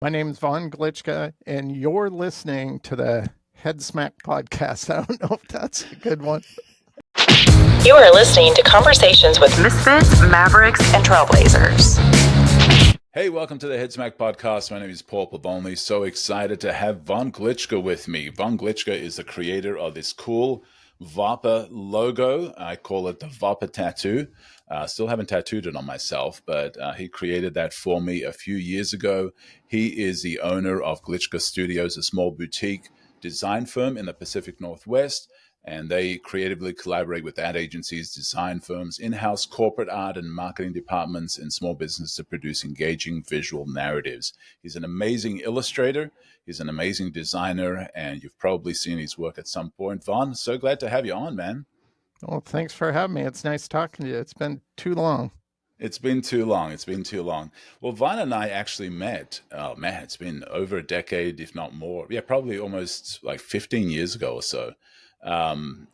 My name's Von Glitschka, and you're listening to the Head Smack podcast. I don't know if that's a good one. You are listening to Conversations with Misfits, Mavericks, and Trailblazers. Hey, welcome to the Head Smack podcast. My name is Paul Pavonley. So excited to have Von Glitschka with me. Von Glitschka is the creator of this cool Vapa logo. I call it the Vapa tattoo. Still haven't tattooed it on myself, but he created that for me a few years ago. He is the owner of Glitschka Studios, a small boutique design firm in the Pacific Northwest. And they creatively collaborate with ad agencies, design firms, in-house corporate art and marketing departments, and small business to produce engaging visual narratives. He's an amazing illustrator. He's an amazing designer, and you've probably seen his work at some point. Vaughn, so glad to have you on, man. Well, thanks for having me. It's nice talking to you. It's been too long. It's been too long. It's been too long. Well, Vaughn and I actually met. Oh man, it's been over a decade, if not more. Yeah, probably almost like 15 years ago or so. And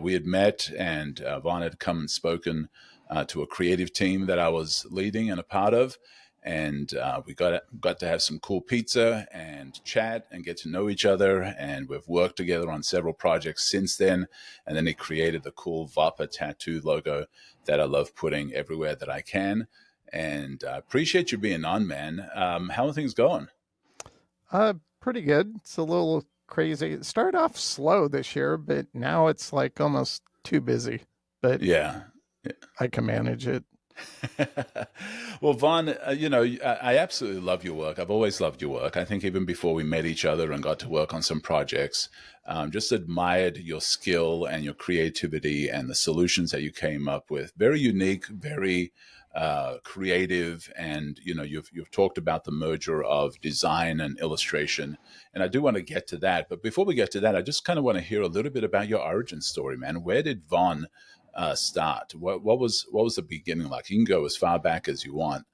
we had met, and Vaughn had come and spoken to a creative team that I was leading and a part of. And we got to have some cool pizza and chat and get to know each other. And we've worked together on several projects since then. And then he created the cool Vapa tattoo logo that I love putting everywhere that I can. And I appreciate you being on, man. How are things going? Pretty good. It's a little crazy. It started off slow this year, but now it's like almost too busy. But Yeah. I can manage it. Well, Vaughn, I absolutely love your work. I've always loved your work. I think even before we met each other and got to work on some projects, just admired your skill and your creativity and the solutions that you came up with. Very unique, very creative, and you've talked about the merger of design and illustration, and I do want to get to that. But before we get to that, I just kind of want to hear a little bit about your origin story, man. Where did Vaughn start? What was the beginning like? You can go as far back as you want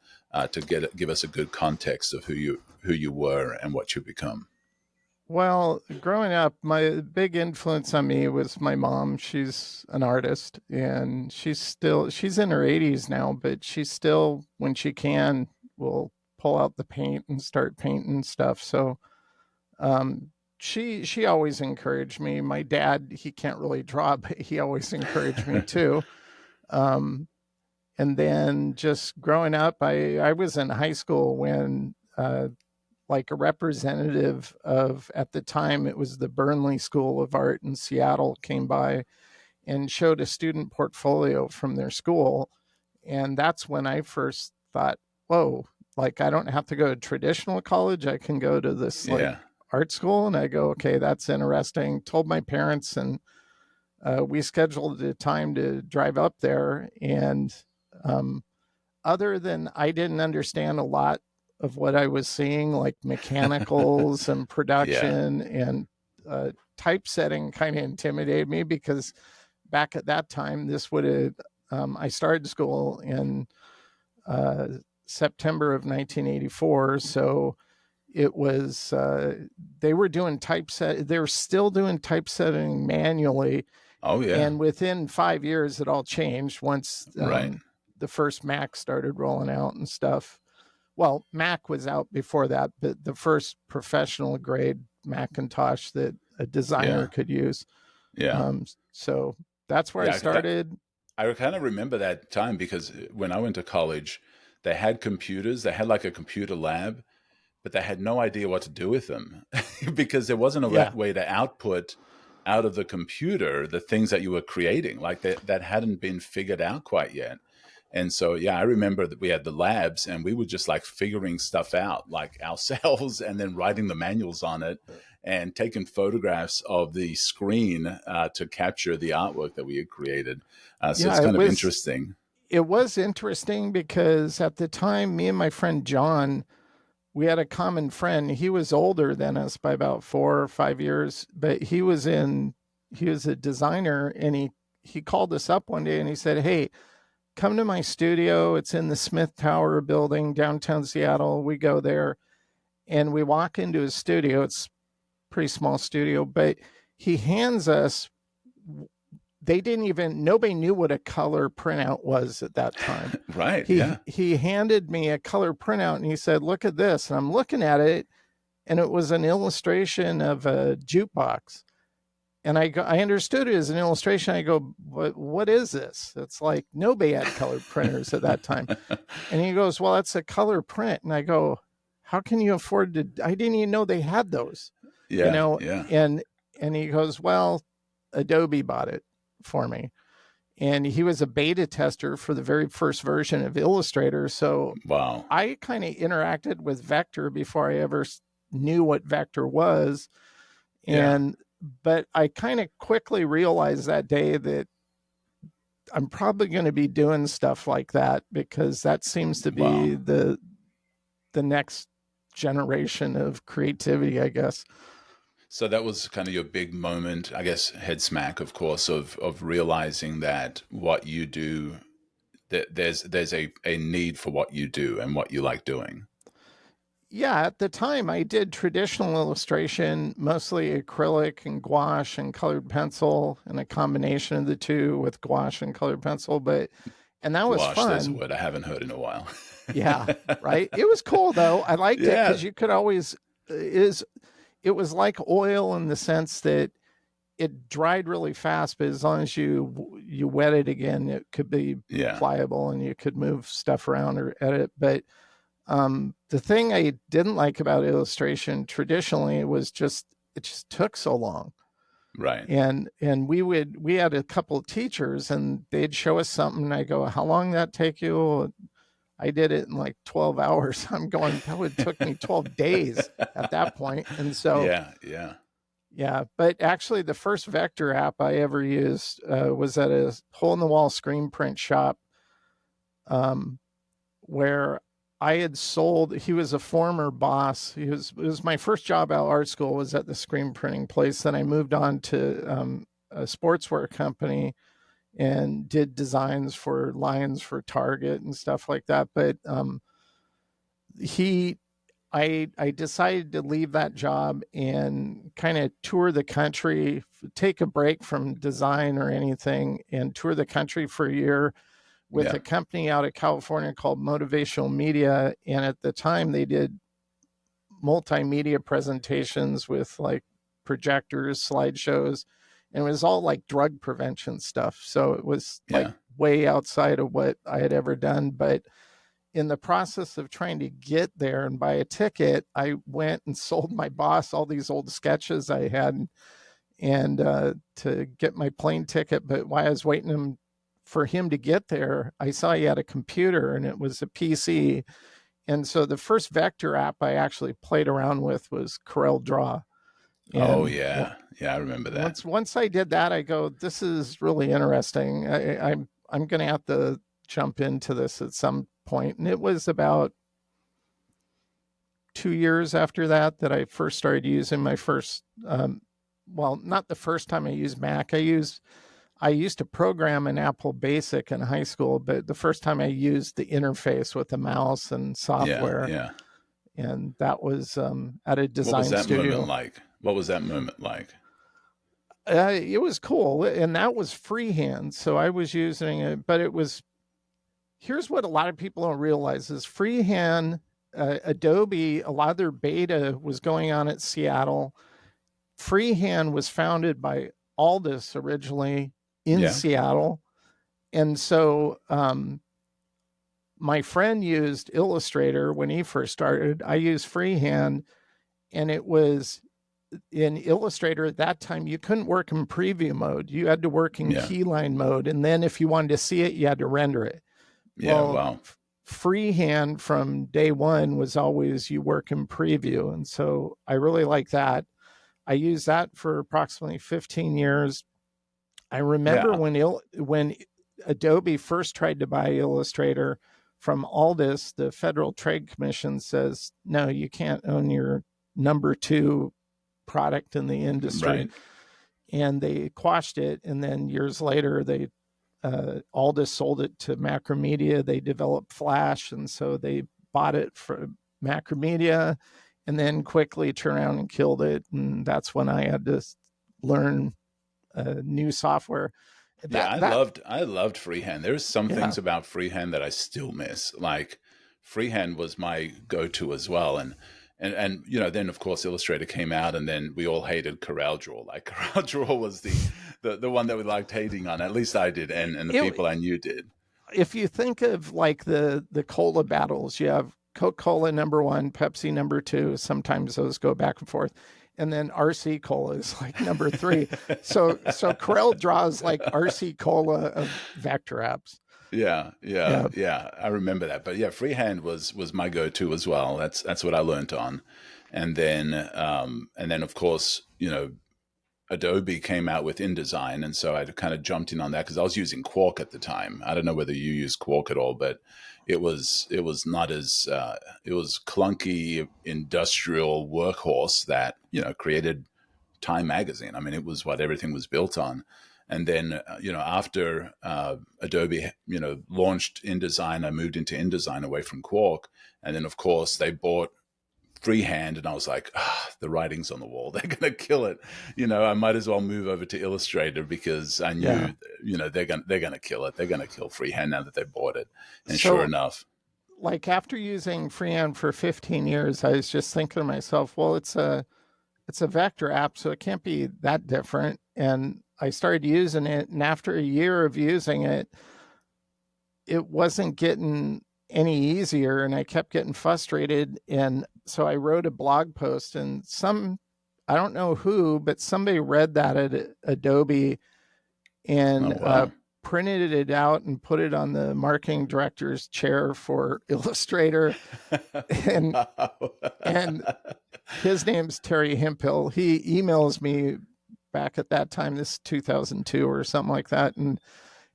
to give us a good context of who you were and what you've become. Well, growing up, my big influence on me was my mom. She's an artist, and she's in her 80s now, but she still, when she can, will pull out the paint and start painting stuff. So um, she always encouraged me. My dad, he can't really draw, but he always encouraged me too. Um, and then just growing up, I was in high school when like a representative of, at the time it was the Burnley School of Art in Seattle, came by and showed a student portfolio from their school. And that's when I first thought, whoa, like I don't have to go to traditional college. I can go to this like Yeah. art school. And I go, okay, that's interesting. Told my parents, and we scheduled a time to drive up there. And um, other than I didn't understand a lot of what I was seeing, like mechanicals and Yeah. production and typesetting kind of intimidated me, because back at that time, this would have, I started school in uh, September of 1984. So it was, they were doing typeset, they were still doing typesetting manually. Oh yeah. And within 5 years, it all changed once Right. the first Mac started rolling out and stuff. Well, Mac was out before that, but the first professional grade Macintosh that a designer Yeah. could use. Yeah. So that's where I Yeah. started. I kind of remember that time because when I went to college, they had computers. They had like a computer lab, but they had no idea what to do with them because there wasn't a Yeah. way to output out of the computer the things that you were creating. Like that hadn't been figured out quite yet. And so, yeah, I remember that we had the labs and we were just like figuring stuff out like ourselves and then writing the manuals on it and taking photographs of the screen to capture the artwork that we had created. So it's Yeah, kind of interesting. it was interesting because at the time, me and my friend John, we had a common friend. He was older than us by about 4 or 5 years, but he was a designer, and he called us up one day and he said, "Hey, come to my studio. It's in the Smith Tower building, downtown Seattle." We go there and we walk into his studio. It's a pretty small studio, but he hands us nobody knew what a color printout was at that time. Right. Yeah. He handed me a color printout and he said, look at this. And I'm looking at it, and it was an illustration of a jukebox. And I understood it as an illustration. I go, what is this? It's like nobody had color printers at that time. And he goes, well, that's a color print. And I go, how can you afford to? I didn't even know they had those. Yeah. Yeah. And he goes, well, Adobe bought it for me. And he was a beta tester for the very first version of Illustrator. So Wow. I kind of interacted with Vector before I ever knew what Vector was. But I kind of quickly realized that day that I'm probably going to be doing stuff like that, because that seems to be the next generation of creativity, I guess. So that was kind of your big moment, I guess, head smack, of course, of realizing that what you do, that there's a need for what you do and what you like doing. Yeah, at the time I did traditional illustration, mostly acrylic and gouache and colored pencil, and a combination of the two with gouache and colored pencil. And that was fun. There's a word I haven't heard in a while. Yeah, right. It was cool though. I liked it because you could always it was like oil in the sense that it dried really fast, but as long as you wet it again, it could be pliable and you could move stuff around or edit. But the thing I didn't like about illustration traditionally was it just took so long. Right. And we had a couple of teachers and they'd show us something and I go, how long did that take you? I did it in like 12 hours. I'm going, that would took me 12 days at that point. And so, yeah. But actually the first Vector app I ever used was at a hole in the wall screen print shop where I had sold, he was a former boss. It was my first job out of art school was at the screen printing place. Then I moved on to a sportswear company and did designs for lines for Target and stuff like that. But I decided to leave that job and kind of tour the country, take a break from design or anything, and tour the country for a year with a company out of California called Motivational Media. And at the time they did multimedia presentations with like projectors, slideshows, and it was all like drug prevention stuff. So it was like way outside of what I had ever done. But in the process of trying to get there and buy a ticket, I went and sold my boss all these old sketches I had and to get my plane ticket. But while I was waiting for him to get there, I saw he had a computer and it was a PC. And so the first Vector app I actually played around with was Corel Draw. And I remember that. Once I did that, I go, this is really interesting. I'm going to have to jump into this at some point. And it was about 2 years after that I first started using my first, well, not the first time I used Mac. I used to program in Apple Basic in high school, but the first time I used the interface with the mouse and software. And that was at a design studio. What was that moment like? It was cool. And that was freehand. So I was using it, but here's what a lot of people don't realize is freehand, Adobe, a lot of their beta was going on at Seattle. Freehand was founded by Aldous originally in Seattle. And so my friend used Illustrator when he first started. I used freehand, and it was in Illustrator at that time, you couldn't work in preview mode. You had to work in keyline mode. And then if you wanted to see it, you had to render it. Freehand from day one was always you work in preview. And so I really like that. I used that for approximately 15 years. I remember when Adobe first tried to buy Illustrator from Aldous, the Federal Trade Commission says, no, you can't own your number 2 product in the industry. Right. And they quashed it. And then years later, Aldous sold it to Macromedia. They developed Flash. And so they bought it from Macromedia and then quickly turned around and killed it. And that's when I had to learn new software. Yeah, That I loved freehand. There's some yeah. things about freehand that I still miss. Like freehand was my go-to as well. And you know, then of course Illustrator came out and then we all hated CorelDRAW. Like CorelDRAW was the one that we liked hating on. At least I did, and the people It, I knew did. if you think of like the cola battles, you have Coca-Cola number one, Pepsi number two. Sometimes those go back and forth. And then RC Cola is like number three. So Corel draws like RC Cola of vector apps. Yeah. Yeah. I remember that. But yeah, freehand was my go-to as well. That's what I learned on. And then of course, you know, Adobe came out with InDesign, and so I kind of jumped in on that because I was using Quark at the time. I don't know whether you use Quark at all, but it was not as it was clunky industrial workhorse that you know created Time magazine. I mean, it was what everything was built on. And then you know after Adobe you know launched InDesign, I moved into InDesign away from Quark, and then of course they bought freehand and I was like, the writing's on the wall. They're going to kill it. You know, I might as well move over to Illustrator because I Yeah. knew, you know, they're going to kill it. They're going to kill freehand now that they bought it. And sure So enough, like after using freehand for 15 years, I was just thinking to myself, well, it's a vector app, so it can't be that different. And I started using it, and after a year of using it, it wasn't getting any easier, and I kept getting frustrated. And so I wrote a blog post, and I don't know who, but somebody read that at Adobe oh, and wow. printed it out and put it on the marketing director's chair for Illustrator. And Wow. and his name's Terry Hemphill. He emails me back at that time, this is 2002 or something like that, and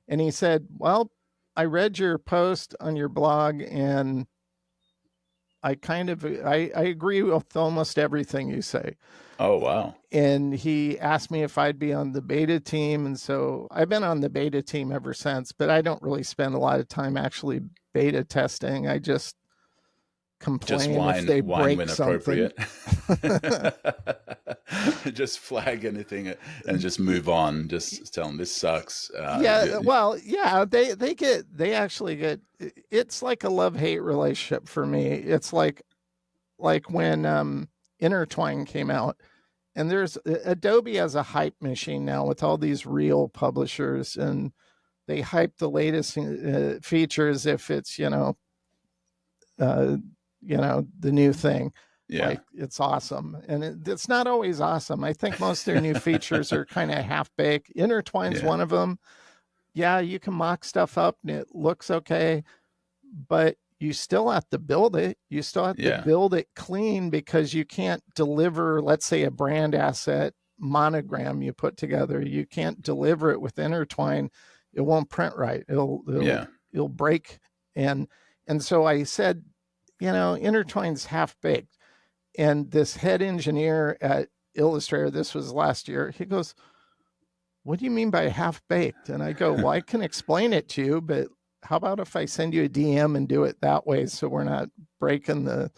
he said, "Well, I read your post on your blog, and I agree with almost everything you say." Oh, wow. And he asked me if I'd be on the beta team, and so I've been on the beta team ever since. But I don't really spend a lot of time actually beta testing. I just Just complain if they whine break when something. appropriate. Just flag anything and just move on. Just tell them this sucks. Yeah, well, yeah, they actually get, it's like a love-hate relationship for me. It's like when Intertwine came out, and there's Adobe has a hype machine now with all these real publishers, and they hype the latest features if it's uh, the new thing. yeah, Like it's awesome, and it's not always awesome. I think most of their new features are kind of half baked. Intertwine's yeah, one of them. Yeah, you can mock stuff up and it looks okay, but you still have to build it. You still have to yeah, build it clean because you can't deliver, let's say, a brand asset monogram you put together. You can't deliver it with Intertwine. It won't print right. yeah, It'll break. And and so I said, Intertwine's half baked. And this head engineer at Illustrator, this was last year, he goes, "What do you mean by half baked?" And I go, "Well, I can explain it to you, but how about if I send you a DM and do it that way so we're not breaking the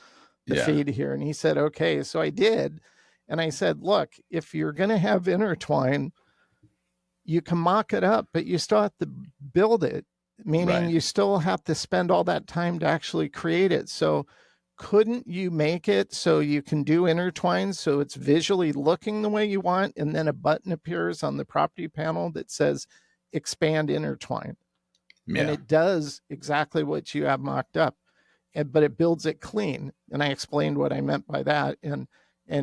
yeah, feed here?" And he said, "Okay." So I did. And I said, "Look, if you're going to have Intertwine, you can mock it up, but you still have to build it, meaning right. you still have to spend all that time to actually create it. So couldn't you make it so you can do Intertwine so it's visually looking the way you want, and then a button appears on the property panel that says expand Intertwine, and Yeah, it does exactly what you have mocked up, but it builds it clean." And I explained what I meant by that, and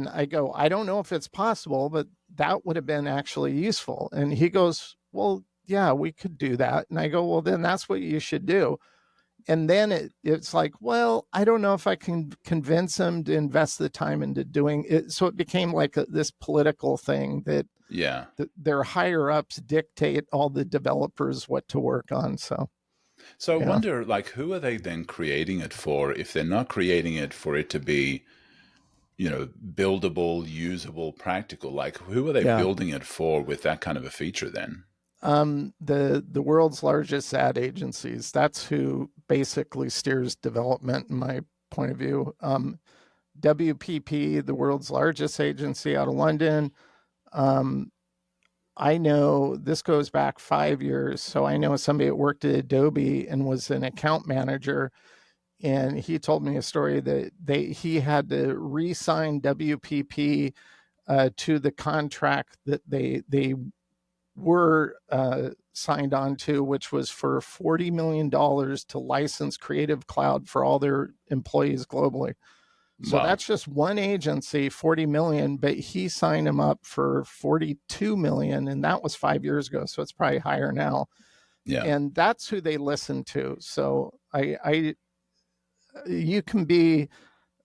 I go, "I don't know if it's possible, but that would have been actually useful." And he goes, "Well, yeah, we could do that." And I go, "Well, then that's what you should do." And then it's like, well, I don't know if I can convince him to invest the time into doing it. So it became like this political thing that yeah. their higher ups dictate all the developers what to work on. So So I yeah, wonder, like, who are they then creating it for if they're not creating it for it to be, you know, buildable, usable, practical? Like, who are they yeah. building it for with that kind of a feature then? The world's largest ad agencies. That's who basically steers development, in my point of view. WPP, the world's largest agency out of London. Um, I know this goes back 5 years. So I know somebody that worked at Adobe and was an account manager. And he told me a story that he had to re-sign WPP to the contract that they were signed on to, which was for $40 million to license Creative Cloud for all their employees globally. So Wow. that's just one agency, 40 million, but he signed him up for 42 million, and that was 5 years ago. So it's probably higher now. Yeah. And that's who they listen to. So you can be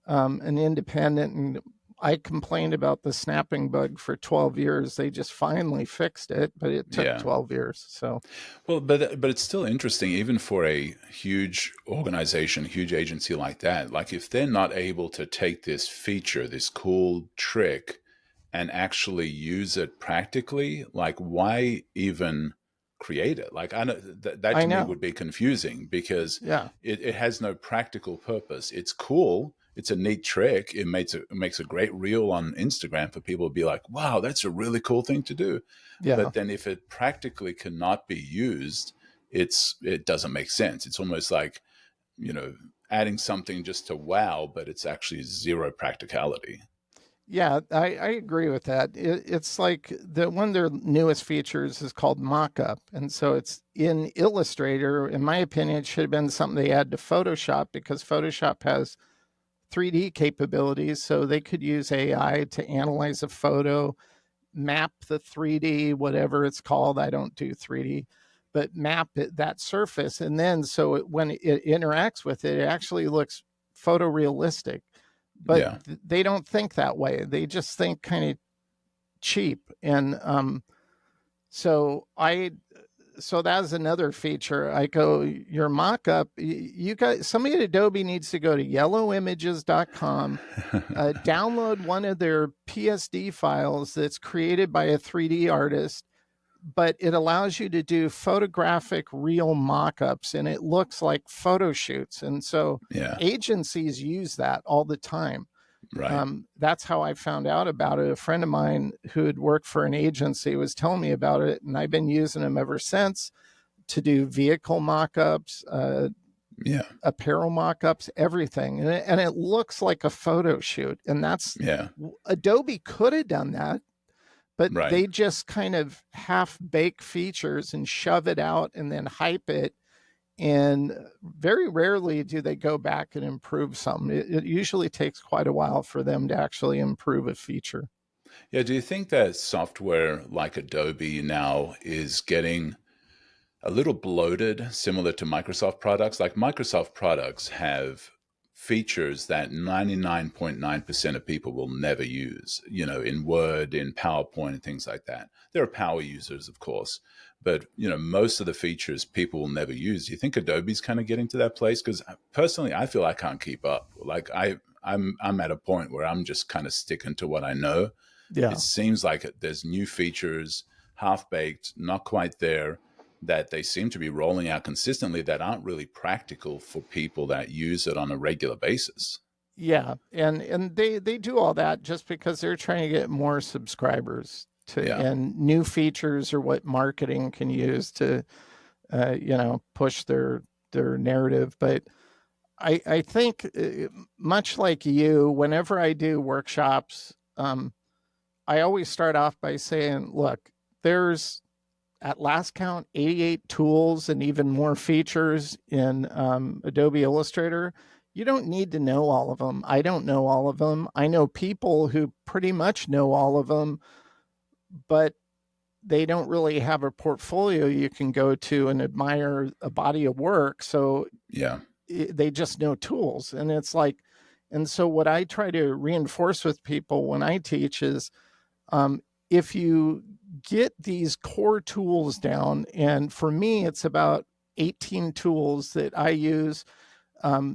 an independent, and I complained about the snapping bug for 12 years. They just finally fixed it, but it took Yeah. 12 years. So, Well, but it's still interesting, even for a huge organization, huge agency like that. Like if they're not able to take this feature, this cool trick, and actually use it practically, like why even create it? Like I know that I to me know. would be confusing because Yeah. it has no practical purpose. It's cool. It's a neat trick. It makes a great reel on Instagram for people to be like, wow, that's a really cool thing to do. Yeah. But then if it practically cannot be used, it doesn't make sense. It's almost like, you know, adding something just to wow, but it's actually zero practicality. Yeah, I agree with that. It's like one of their newest features is called mockup. And so it's in Illustrator. In my opinion, it should have been something they add to Photoshop, because Photoshop has 3D capabilities. So they could use AI to analyze a photo, map the 3D, whatever it's called. I don't do 3D, but map that surface. And then so when it interacts with it, it actually looks photorealistic. But Yeah. they don't think that way. They just think kind of cheap. And so I so that's another feature. I go, your mock-up, you got somebody at Adobe needs to go to yellowimages.com, download one of their PSD files that's created by a 3D artist, but it allows you to do photographic real mock-ups, and it looks like photo shoots. And so Yeah. agencies use that all the time. Right. That's how I found out about it. A friend of mine who had worked for an agency was telling me about it, and I've been using them ever since to do vehicle mock-ups, Yeah. apparel mock-ups, everything. And it looks like a photo shoot. And that's Yeah. Adobe could have done that, but Right. they just kind of half bake features and shove it out and then hype it. And very rarely do they go back and improve something. It usually takes quite a while for them to actually improve a feature. Yeah. Do you think that software like Adobe now is getting a little bloated, similar to Microsoft products? Like Microsoft products have features that 99.9% of people will never use, you know, in Word, in PowerPoint, and things like that. There are power users, of course, but, you know, most of the features people will never use. Do you think Adobe's kind of getting to that place? Because personally, I feel I can't keep up. Like I'm at a point where I'm just kind of sticking to what I know. Yeah. It seems like there's new features, half baked, not quite there, that they seem to be rolling out consistently that aren't really practical for people that use it on a regular basis. Yeah. And they do all that just because they're trying to get more subscribers to, Yeah. and new features are what marketing can use to push their narrative. But I think much like you, whenever I do workshops, I always start off by saying, look, there's at last count 88 tools and even more features in Adobe Illustrator. You don't need to know all of them. I don't know all of them. I know people who pretty much know all of them, but they don't really have a portfolio you can go to and admire a body of work. So Yeah. they just know tools. And it's like, and so what I try to reinforce with people when I teach is, if you get these core tools down, and for me, it's about 18 tools that I use.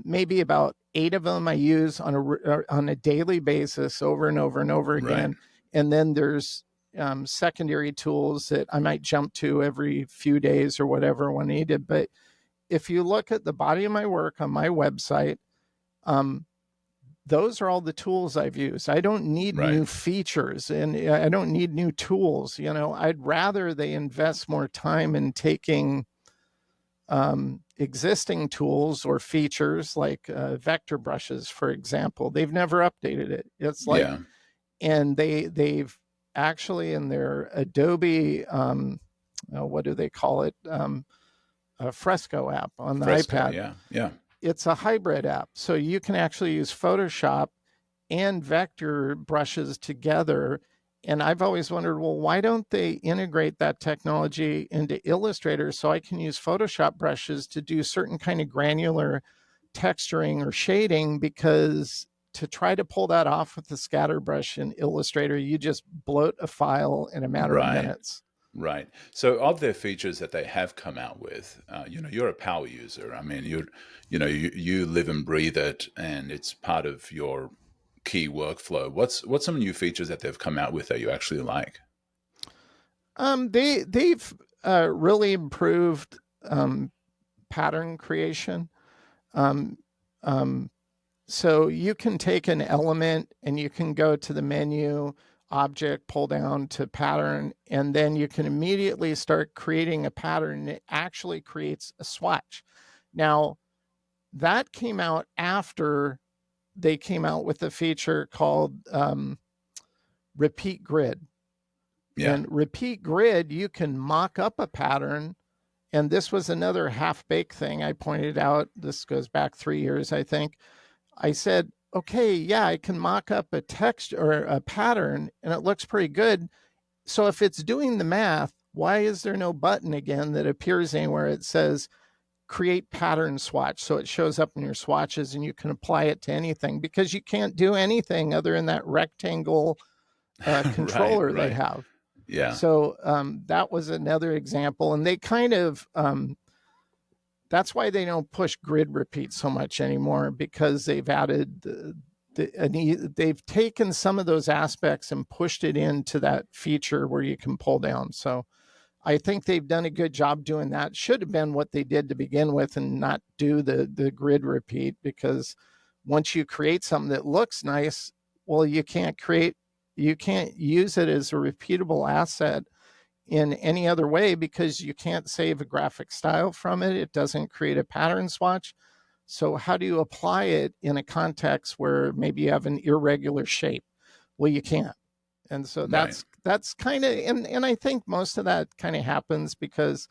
Maybe about 8 of them I use on a daily basis over and over and over Right. again. And then there's secondary tools that I might jump to every few days or whatever when needed. But if you look at the body of my work on my website, um, those are all the tools I've used. I don't need Right. new features and I don't need new tools. I'd rather they invest more time in taking existing tools or features like vector brushes, for example. They've never updated it. It's like, Yeah. and they've actually in their Adobe, what do they call it? A Fresco app on the Fresco. iPad. Yeah. Yeah. It's a hybrid app. So you can actually use Photoshop and vector brushes together. And I've always wondered, well, why don't they integrate that technology into Illustrator so I can use Photoshop brushes to do certain kind of granular texturing or shading? Because to try to pull that off with the scatter brush in Illustrator, you just bloat a file in a matter of Right. minutes. Right. So, of their features that they have come out with, you're a power user. I mean, you live and breathe it, and it's part of your key workflow. What's some new features that they've come out with that you actually like? They've really improved pattern creation. Um, um, so you can take an element and you can go to the menu, object, pull down to pattern, and then you can immediately start creating a pattern. It actually creates a swatch. Now, that came out after they came out with a feature called Repeat Grid. Yeah. And Repeat Grid, you can mock up a pattern. And this was another half-baked thing I pointed out. This goes back 3 years, I think. I said, okay, yeah, I can mock up a text or a pattern and it looks pretty good. So if it's doing the math, why is there no button again that appears anywhere? It says create pattern swatch. So it shows up in your swatches and you can apply it to anything because you can't do anything other than that rectangle Right. controller they Right. have. Yeah. So that was another example. And they kind of, that's why they don't push grid repeat so much anymore, because they've added they've taken some of those aspects and pushed it into that feature where you can pull down. So I think they've done a good job doing that. Should have been what they did to begin with and not do the grid repeat, because once you create something that looks nice, well, you can't use it as a repeatable asset in any other way because you can't save a graphic style from it. It doesn't create a pattern swatch. So how do you apply it in a context where maybe you have an irregular shape? Well, you can't. And so Right. that's kind of, and I think most of that kind of happens because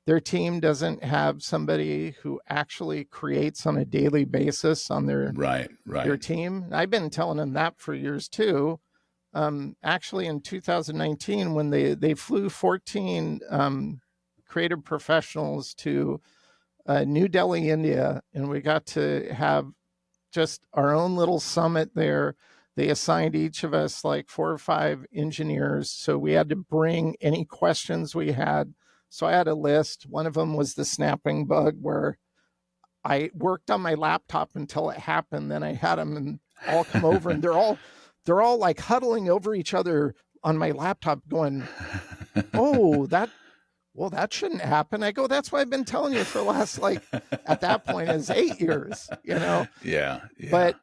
their team doesn't have somebody who actually creates on a daily basis on Right. their Right. team. I've been telling them that for years too. Actually, in 2019, when they flew 14 creative professionals to New Delhi, India, and we got to have just our own little summit there. They assigned each of us like 4 or 5 engineers. So we had to bring any questions we had. So I had a list. One of them was the snapping bug, where I worked on my laptop until it happened. Then I had them and all come over, and they're all like huddling over each other on my laptop, going, "Oh, that shouldn't happen." I go, "That's what I've been telling you for the last, like, at that point is 8 years, you know." Yeah. Yeah. But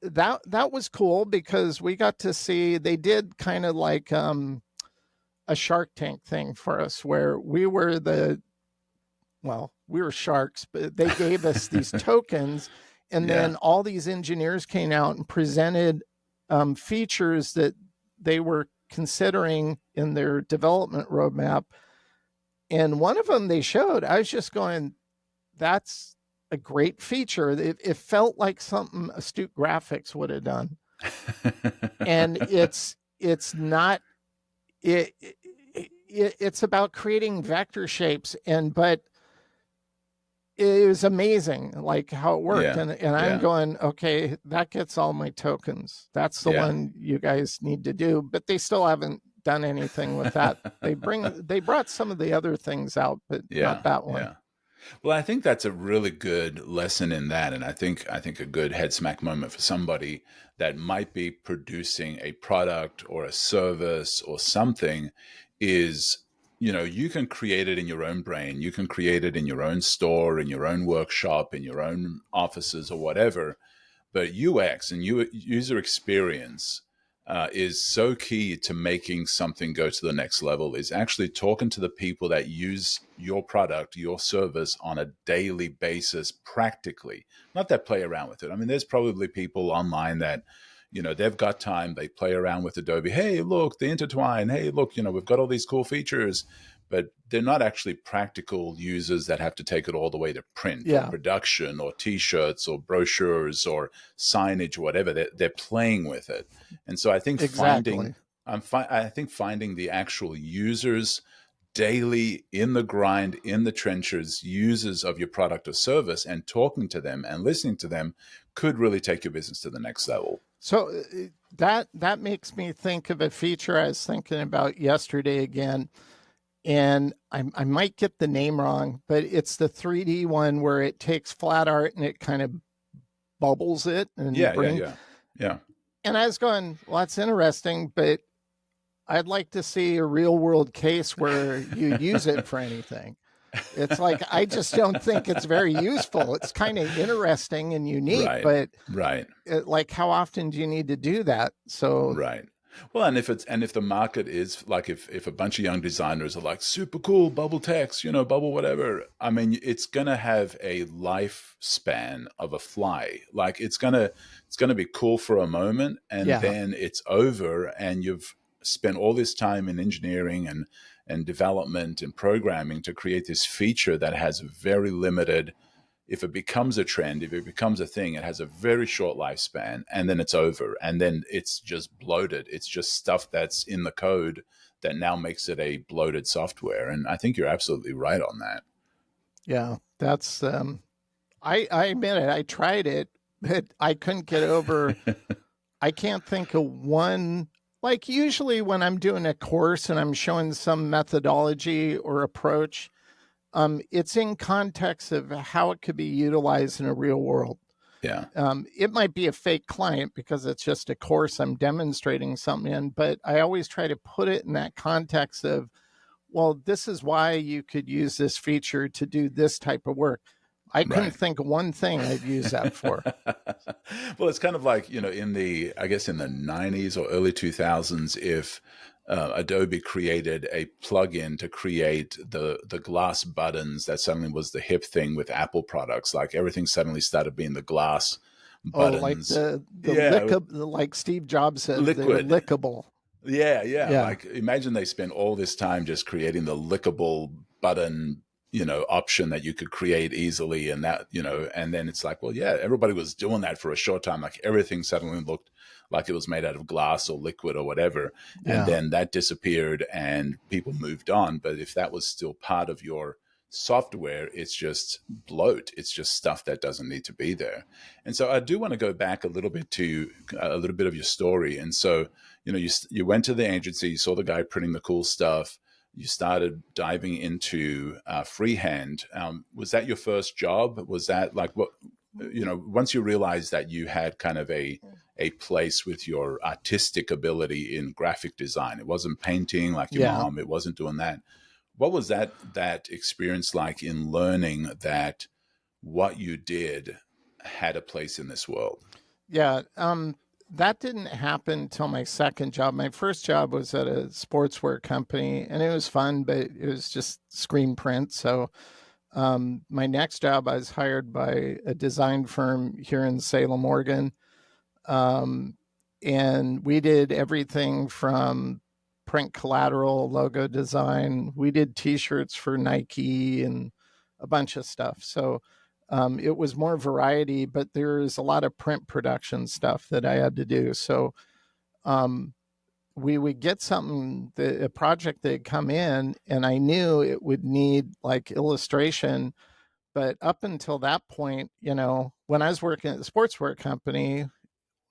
that was cool because we got to see, they did kind of like a Shark Tank thing for us, where we were sharks, but they gave us these tokens, and Yeah. then all these engineers came out and presented features that they were considering in their development roadmap. And one of them they showed, I was just going, that's a great feature. It felt like something Astute Graphics would have done. And it's not, it's about creating vector shapes, but it was amazing like how it worked. Yeah. And I'm Yeah. going, okay, that gets all my tokens. That's the Yeah. one you guys need to do. But they still haven't done anything with that. They brought some of the other things out, but not Yeah. that one. Yeah. Well, I think that's a really good lesson in that, and I think a good head smack moment for somebody that might be producing a product or a service or something is, you can create it in your own brain, you can create it in your own store, in your own workshop, in your own offices or whatever, But UX and user experience is so key to making something go to the next level, is actually talking to the people that use your product, your service on a daily basis, practically, not that play around with it. I mean, there's probably people online that, they've got time, they play around with Adobe. Hey, look, the intertwine. Hey, look, we've got all these cool features, but they're not actually practical users that have to take it all the way to print or Yeah, production or t-shirts or brochures or signage or whatever. They're playing with it. And so I think exactly. I think finding the actual users daily in the grind, in the trenches, users of your product or service, and talking to them and listening to them could really take your business to the next level. So that makes me think of a feature I was thinking about yesterday again, and I might get the name wrong, but it's the 3D one where it takes flat art and it kind of bubbles it and Yeah, yeah, bring. yeah, yeah. And I was going, well, that's interesting, but I'd like to see a real world case where you use it for anything. It's like, I just don't think it's very useful. It's kind of interesting and unique, Right, but right. like, how often do you need to do that? So, Right. Well, and if the market is like, if a bunch of young designers are like super cool bubble text, bubble whatever, I mean, it's gonna have a lifespan of a fly. Like it's gonna be cool for a moment, and yeah, then it's over, and you've spent all this time in engineering and development and programming to create this feature that has very limited. If it becomes a trend, if it becomes a thing, it has a very short lifespan, and then it's over. And then it's just bloated. It's just stuff that's in the code that now makes it a bloated software. And I think you're absolutely right on that. yeah, that's, I admit it. I tried it, but I couldn't get over. I can't think of one. Like, usually when I'm doing a course and I'm showing some methodology or approach, it's in context of how it could be utilized in a real world. Yeah. It might be a fake client because it's just a course I'm demonstrating something in, but I always try to put it in that context of, well, this is why you could use this feature to do this type of work. I couldn't Right. think of one thing I'd use that for. Well, it's kind of like, I guess in the 90s or early 2000s, if Adobe created a plugin to create the glass buttons, that suddenly was the hip thing with Apple products. Like everything suddenly started being the glass Oh, like buttons. the Yeah, like Steve Jobs said, they were liquid. lickable. Yeah, yeah. Yeah, Like imagine they spent all this time just creating the lickable button, option that you could create easily, and that, and then it's like, well, yeah, everybody was doing that for a short time. Like everything suddenly looked like it was made out of glass or liquid or whatever. And yeah, then that disappeared and people moved on. But if that was still part of your software, it's just bloat. It's just stuff that doesn't need to be there. And so I do want to go back a little bit to a little bit of your story. And so, you went to the agency, you saw the guy printing the cool stuff, you started diving into freehand. Was that your first job? Was that like what, once you realized that you had kind of a place with your artistic ability in graphic design, it wasn't painting like your yeah, mom, it wasn't doing that. What was that experience like in learning that what you did had a place in this world? yeah. That didn't happen till my second job. My first job was at a sportswear company, and it was fun, but it was just screen print. So, my next job, I was hired by a design firm here in Salem, Oregon. Um, and we did everything from print collateral, logo design. We did T-shirts for Nike and a bunch of stuff. So it was more variety, but there's a lot of print production stuff that I had to do. So um, we would get something, a project that had come in, and I knew it would need like illustration. But up until that point, when I was working at the sportswear company,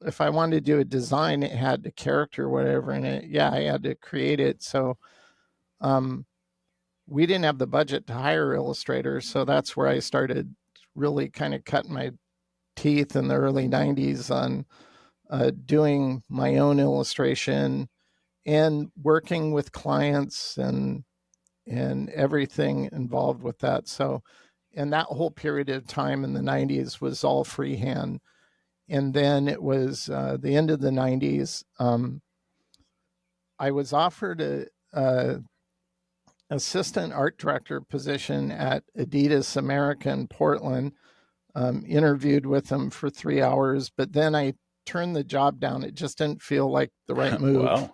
if I wanted to do a design, it had a character or whatever in it. Yeah, I had to create it. So um, we didn't have the budget to hire illustrators. So that's where I started really kind of cutting my teeth in the early 90s on doing my own illustration and working with clients and everything involved with that. So, and that whole period of time in the 90s was all freehand. And then it was the end of the 90s. I was offered a assistant art director position at Adidas America in Portland. Interviewed with them for 3 hours, but then I turned the job down. It just didn't feel like the right move. Wow.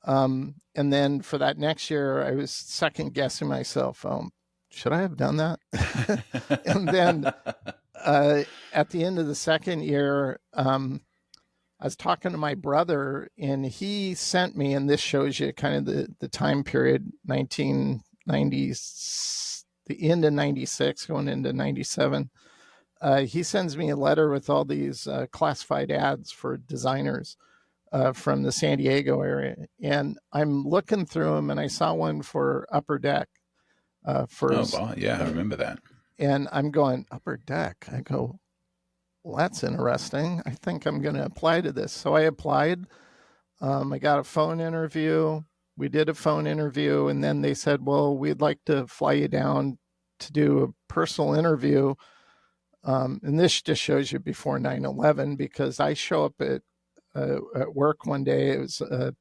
And then for that next year, I was second guessing myself. Should I have done that? And then at the end of the second year, I was talking to my brother, and he sent me, and this shows you kind of the time period, 1990s, the end of 96, going into 97. He sends me a letter with all these classified ads for designers from the San Diego area. And I'm looking through them, and I saw one for Upper Deck. Wow. Yeah, I remember that. And I'm going, Upper Deck? I go, well, that's interesting. I think I'm going to apply to this. So I applied. I got a phone interview. We did a phone interview, and then they said, well, we'd like to fly you down to do a personal interview. And this just shows you before 9/11, because I show up at work one day. It was, I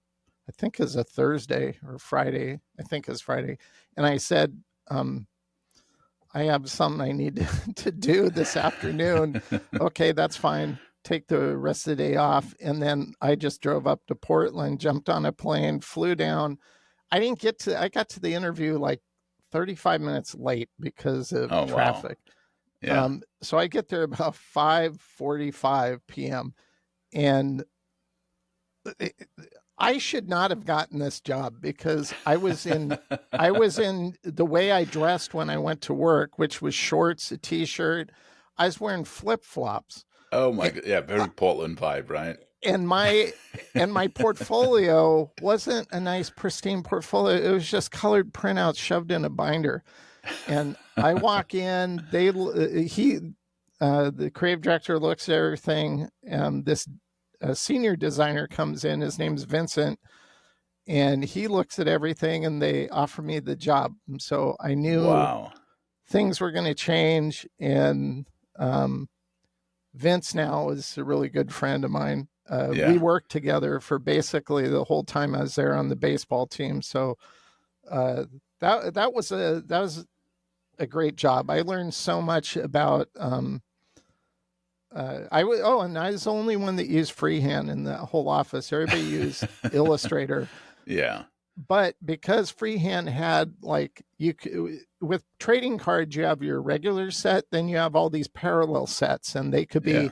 think it was a Thursday or Friday. I think it was Friday. And I said, I have something I need to do this afternoon. Okay, that's fine. Take the rest of the day off. And then I just drove up to Portland, jumped on a plane, flew down. I got to the interview like 35 minutes late because of traffic. Wow. Yeah. So I get there about 5:45 p.m. and I should not have gotten this job, because I was in the way I dressed when I went to work, which was shorts, a t-shirt. I was wearing flip-flops. Oh my God. Yeah, very Portland vibe, right? And my portfolio wasn't a nice pristine portfolio. It was just colored printouts shoved in a binder. And I walk in, the creative director looks at everything, and this senior designer comes in. His name's Vincent, and he looks at everything, and they offer me the job. And so I knew things were going to change. And Vince now is a really good friend of mine. We worked together for basically the whole time I was there on the baseball team. So that was a great job. I learned so much about. And I was the only one that used freehand in the whole office. Everybody used Illustrator. Yeah. But because freehand had, like, with trading cards, you have your regular set, then you have all these parallel sets, and they could be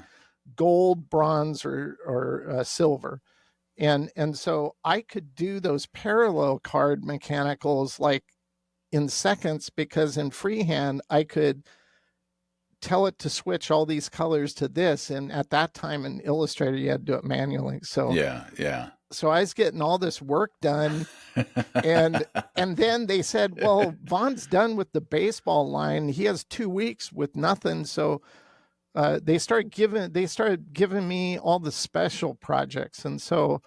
gold, bronze, or silver. And so I could do those parallel card mechanicals like in seconds, because in freehand I could tell it to switch all these colors to this. And at that time in Illustrator, you had to do it manually. So so I was getting all this work done. and then they said, well, Vaughn's done with the baseball line. He has 2 weeks with nothing. So they started giving me all the special projects. And so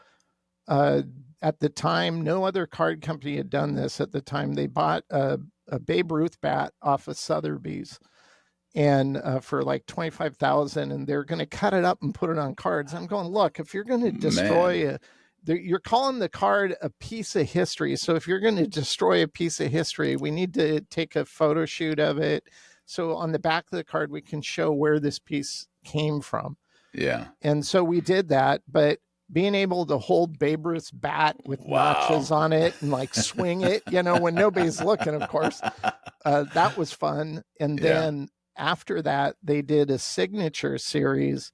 at the time, no other card company had done this. At the time, they bought a Babe Ruth bat off of Sotheby's, and for like $25,000, and they're going to cut it up and put it on cards. I'm going, look, if you're going to destroy you're calling the card a piece of history. So if you're going to destroy a piece of history, we need to take a photo shoot of it. So on the back of the card, we can show where this piece came from. Yeah. And so we did that, but being able to hold Babe Ruth's bat with notches on it and like swing it, when nobody's looking, of course, that was fun. And then after that, they did a signature series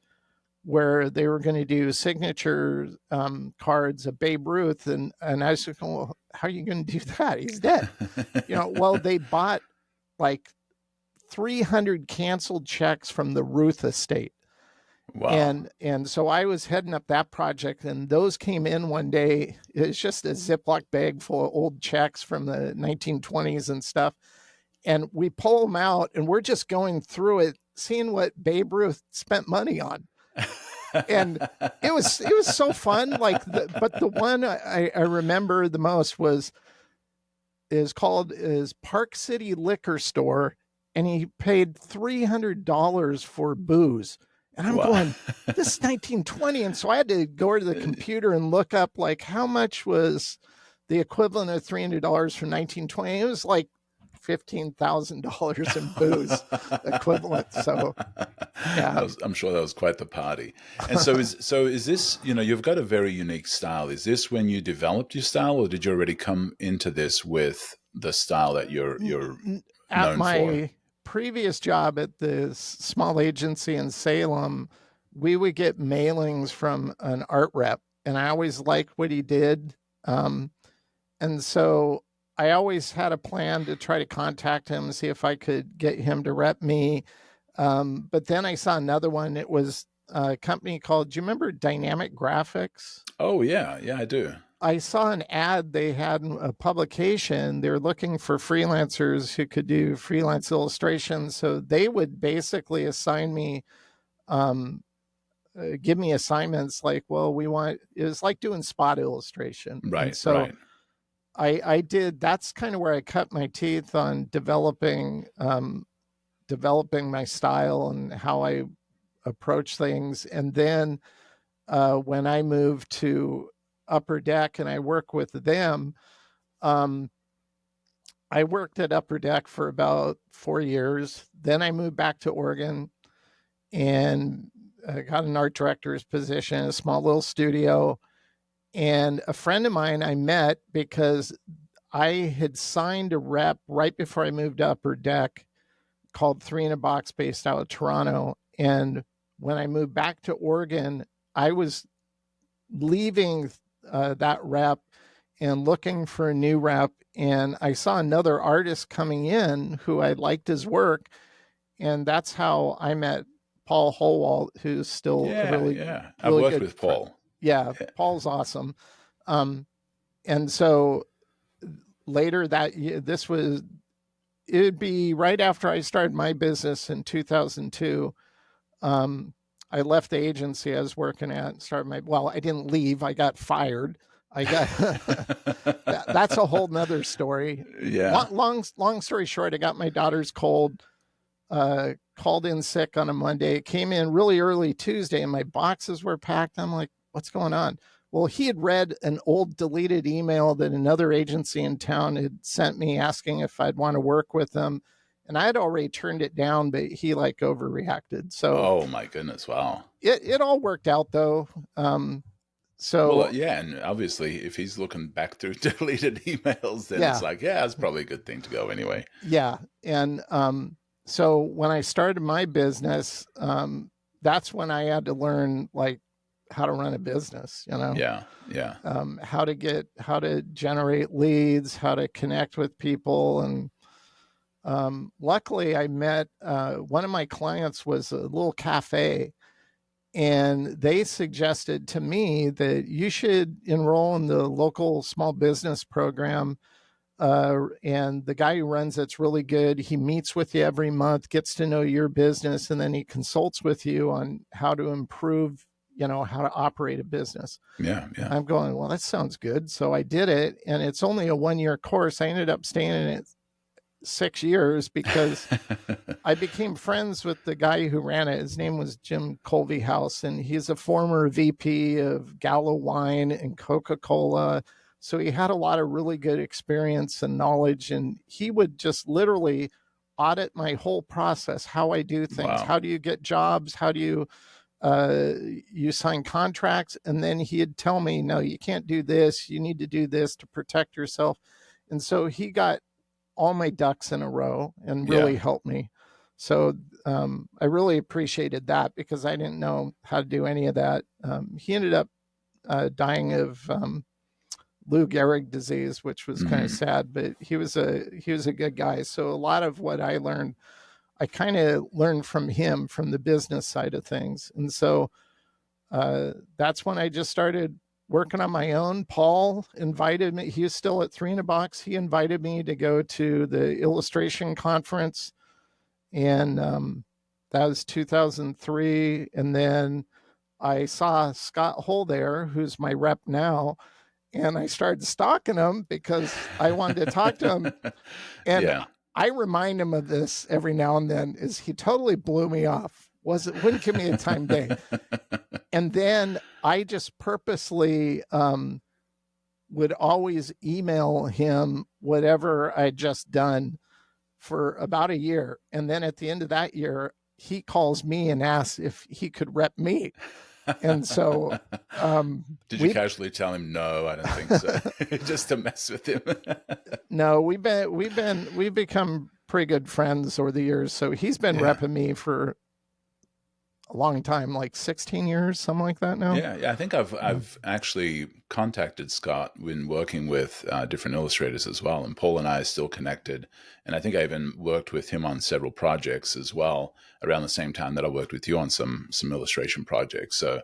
where they were going to do signature cards of Babe Ruth. And I was like, well, how are you going to do that? He's dead. Well, they bought like 300 canceled checks from the Ruth estate. Wow. And so I was heading up that project, and those came in one day. It's just a Ziploc bag full of old checks from the 1920s and stuff. And we pull them out, and we're just going through it, seeing what Babe Ruth spent money on. And it was so fun. But the one I remember the most is Park City Liquor Store, and he paid $300 for booze. And I'm Wow. going, this is 1920. And so I had to go to the computer and look up like how much was the equivalent of $300 from 1920. It was like $15,000 in booze equivalent. So yeah. I'm sure that was quite the party. And so is this, you've got a very unique style. Is this when you developed your style, or did you already come into this with the style that you're At known my for? previous job at this small agency in Salem, we would get mailings from an art rep, and I always liked what he did. And so I always had a plan to try to contact him, see if I could get him to rep me. But then I saw another one. It was a company called, do you remember Dynamic Graphics? Oh, yeah. Yeah, I do. I saw an ad they had in a publication. They were looking for freelancers who could do freelance illustrations. So they would basically assign me, give me assignments like, well, it was like doing spot illustration. And Right, so right. I did, that's kind of where I cut my teeth on developing my style and how I approach things. And then when I moved to Upper Deck and I work with them, I worked at Upper Deck for about 4 years. Then I moved back to Oregon and got an art director's position, a small little studio. And a friend of mine I met because I had signed a rep right before I moved to Upper Deck called Three in a Box based out of Toronto. And when I moved back to Oregon, I was leaving that rep and looking for a new rep. And I saw another artist coming in who I liked his work. And that's how I met Paul Holwalt, who's still Yeah, a really, yeah. I've really worked good with Paul. friend. Yeah, Paul's awesome. And so later that year, it'd be right after I started my business in 2002. I left the agency I was working at and started I didn't leave. I got fired. I got, that's a whole nother story. Yeah. Long story short, I got my daughter's cold, called in sick on a Monday, came in really early Tuesday and my boxes were packed. I'm like, what's going on? Well, he had read an old deleted email that another agency in town had sent me asking if I'd want to work with them. And I had already turned it down, but he like overreacted. So, oh my goodness. Wow. it all worked out though. So yeah. And obviously if he's looking back through deleted emails, then it's like, yeah, that's probably a good thing to go anyway. Yeah. And, so when I started my business, that's when I had to learn like how to run a business, Yeah. Yeah. how to generate leads, how to connect with people. And luckily I met, one of my clients was a little cafe, and they suggested to me that you should enroll in the local small business program. And the guy who runs it's really good. He meets with you every month, gets to know your business, and then he consults with you on how to improve, how to operate a business. Yeah. Yeah. I'm going, well, that sounds good. So I did it, and it's only a 1-year course. I ended up staying in it 6 years because I became friends with the guy who ran it. His name was Jim Colby-House, and he's a former VP of Gallo Wine and Coca-Cola. So he had a lot of really good experience and knowledge, and he would just literally audit my whole process, how I do things. Wow. How do you get jobs? How do you sign contracts? And then he'd tell me, no, you can't do this. You need to do this to protect yourself. And so he got all my ducks in a row and really helped me. So I really appreciated that because I didn't know how to do any of that. He ended up dying of Lou Gehrig disease, which was kind of sad, but he was a good guy. So a lot of what I learned, I kind of learned from him, from the business side of things. And so that's when I just started working on my own. Paul invited me. He was still at Three in a Box. He invited me to go to the illustration conference, and that was 2003. And then I saw Scott Hull there, who's my rep now, and I started stalking him because I wanted to talk to him. And I remind him of this every now and then, is he totally blew me off. wouldn't give me a time day. And then I just purposely would always email him whatever I'd just done for about a year. And then at the end of that year, he calls me and asks if he could rep me. And so did you casually tell him no? I don't think so. Just to mess with him. No, we've become pretty good friends over the years. So he's been repping me for a long time, like 16 years, something like that now. Yeah, I think I've actually contacted Scott when working with different illustrators as well, and Paul and I are still connected. And I think I even worked with him on several projects as well around the same time that I worked with you on some illustration projects. So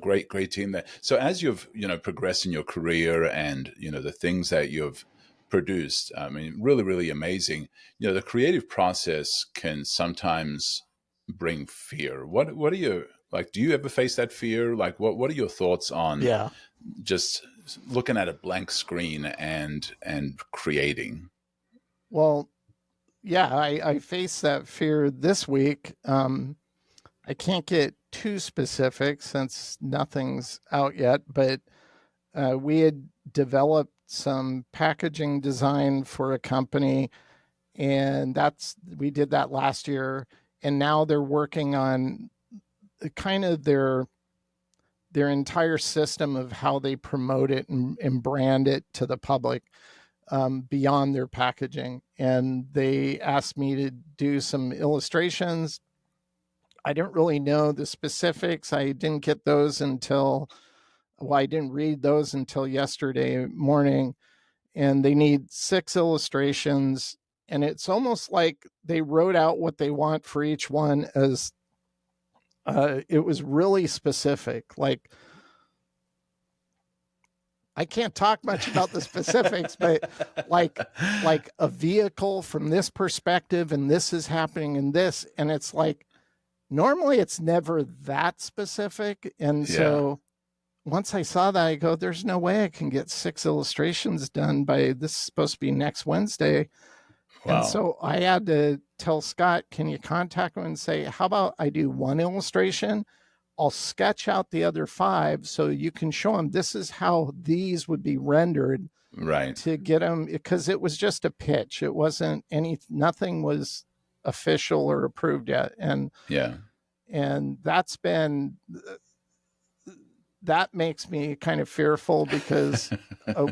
great team there. So as you've progressed in your career and the things that you've produced, I mean, really amazing. The creative process can sometimes bring fear. What are you like? Do you ever face that fear? Like, what are your thoughts on just looking at a blank screen and creating? Well, yeah, I faced that fear this week. I can't get too specific since nothing's out yet, but we had developed some packaging design for a company, and we did that last year. And now they're working on kind of their entire system of how they promote it and brand it to the public beyond their packaging. And they asked me to do some illustrations. I didn't really know the specifics. I didn't get those I didn't read those until yesterday morning. And they need 6 illustrations. And it's almost like they wrote out what they want for each one as it was really specific. Like, I can't talk much about the specifics, but like a vehicle from this perspective, and this is happening in this. And it's like, normally it's never that specific. And so once I saw that, I go, there's no way I can get 6 illustrations done by this is supposed to be next Wednesday. Wow. And so I had to tell Scott, can you contact him and say, how about I do 1 illustration? I'll sketch out the other 5 so you can show him this is how these would be rendered. Right. To get them, because it was just a pitch. It wasn't nothing was official or approved yet. And that makes me kind of fearful because